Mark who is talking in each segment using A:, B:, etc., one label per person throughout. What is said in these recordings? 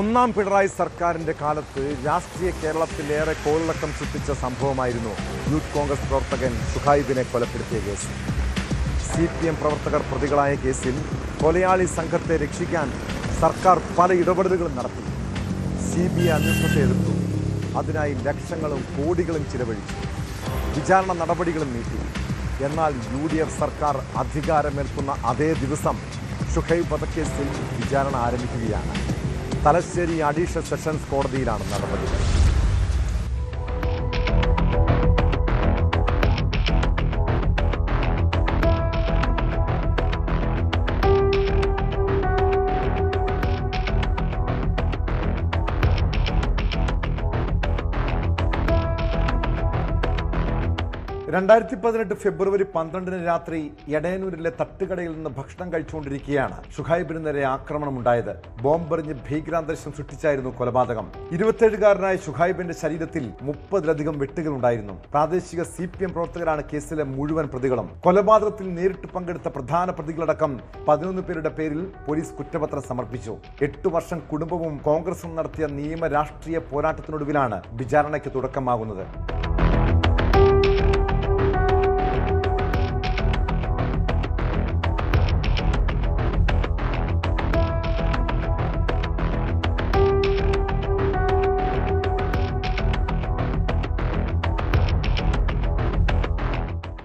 A: ഒന്നാം പിണറായി സർക്കാരിന്റെ കാലത്ത് രാഷ്ട്രീയ കേരളത്തിലേറെ കോളിളക്കം സൃഷ്ടിച്ച സംഭവമായിരുന്നു യൂത്ത് കോൺഗ്രസ് പ്രവർത്തകൻ ഷുഹൈബിനെ കൊലപ്പെടുത്തിയ കേസ്. CPM പ്രവർത്തകർ പ്രതികളായ കേസിൽ കൊലയാളി സംഘത്തെ രക്ഷിക്കാൻ സർക്കാർ പല ഇടപെടലുകളും നടത്തി. CBI അന്വേഷണത്തെ എതിർത്തു. അതിനായി ലക്ഷങ്ങളും കോടികളും ചിലവഴിച്ചു. വിചാരണ നടപടികളും നീട്ടി. എന്നാൽ UDF സർക്കാർ അധികാരമേൽക്കുന്ന അതേ ദിവസം ഷുഹൈബ് വധക്കേസിൽ വിചാരണ ആരംഭിക്കുകയാണ്. തലശ്ശേരി അഡീഷണൽ സെഷൻസ് കോടതിയിലാണ് നടപടി. ഫെബ്രുവരി 12 രാത്രി എടയന്നൂരിലെ തട്ടുകടയിൽ നിന്ന് ഭക്ഷണം കഴിച്ചുകൊണ്ടിരിക്കുകയാണ് ഷുഹൈബിന് നേരെ ആക്രമണമുണ്ടായത്. ബോംബെറിഞ്ഞ് ഭീകരാന്തരീക്ഷം സൃഷ്ടിച്ചായിരുന്നു കൊലപാതകം. 27-കാരനായ ഷുഹൈബിന്റെ ശരീരത്തിൽ 30-ലധികം വെട്ടുകളുണ്ടായിരുന്നു. പ്രാദേശിക CPM പ്രവർത്തകരാണ് കേസിലെ മുഴുവൻ പ്രതികളും. കൊലപാതകത്തിൽ നേരിട്ട് പങ്കെടുത്ത പ്രധാന പ്രതികളടക്കം 11 പേരുടെ പേരിൽ പോലീസ് കുറ്റപത്രം സമർപ്പിച്ചു. 8 വർഷം കുടുംബവും കോൺഗ്രസും നടത്തിയ നിയമ രാഷ്ട്രീയ പോരാട്ടത്തിനൊടുവിലാണ് വിചാരണയ്ക്ക് തുടക്കമാകുന്നത്.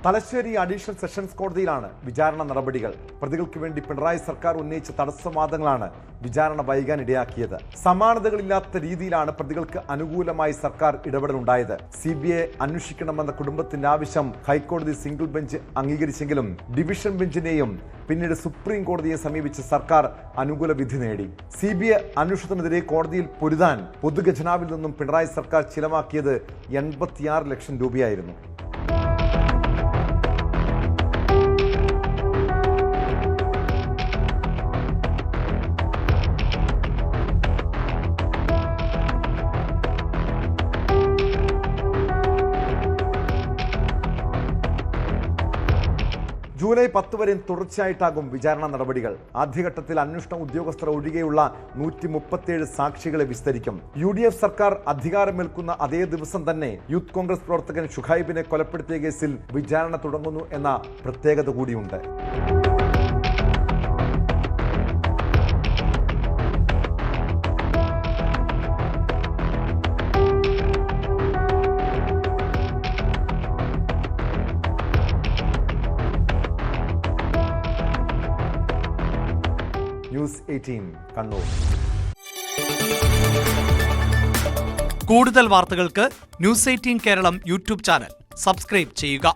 A: തലശ്ശേരി അഡീഷണൽ സെഷൻസ് കോടതിയിലാണ് വിചാരണ നടപടികൾ. പ്രതികൾക്ക് വേണ്ടി പിണറായി സർക്കാർ ഉന്നയിച്ച തടസ്സവാദങ്ങളാണ് വിചാരണ വൈകാൻ ഇടയാക്കിയത്. സമാനതകളില്ലാത്ത രീതിയിലാണ് പ്രതികൾക്ക് അനുകൂലമായി സർക്കാർ ഇടപെടലുണ്ടായത്. CBI അന്വേഷിക്കണമെന്ന കുടുംബത്തിന്റെ ആവശ്യം ഹൈക്കോടതി സിംഗിൾ ബെഞ്ച് അംഗീകരിച്ചെങ്കിലും ഡിവിഷൻ ബെഞ്ചിനെയും പിന്നീട് സുപ്രീം കോടതിയെ സമീപിച്ച് സർക്കാർ അനുകൂല വിധി നേടി. CBI അന്വേഷണത്തിനെതിരെ കോടതിയിൽ പൊരുതാൻ പൊതുഖജനാവിൽ നിന്നും പിണറായി സർക്കാർ ചിലവാക്കിയത് 86 ലക്ഷം രൂപയായിരുന്നു. ജൂലൈ 10 വരെയും തുടർച്ചയായിട്ടാകും വിചാരണ നടപടികൾ. ആദ്യഘട്ടത്തിൽ അന്വേഷണ ഉദ്യോഗസ്ഥർ ഒഴികെയുള്ള 137 സാക്ഷികളെ വിസ്തരിക്കും. UDF സർക്കാർ അധികാരമേൽക്കുന്ന അതേ ദിവസം തന്നെ യൂത്ത് കോൺഗ്രസ് പ്രവർത്തകൻ ഷുഹൈബിനെ കൊലപ്പെടുത്തിയ കേസിൽ വിചാരണ തുടങ്ങുന്നു എന്ന പ്രത്യേകത കൂടിയുണ്ട്. ന്യൂസ് 18 കണ്ണൂർ.
B: കൂടുതൽ വാർത്തകൾക്ക് news 18 Keralam YouTube channel subscribe ചെയ്യുക.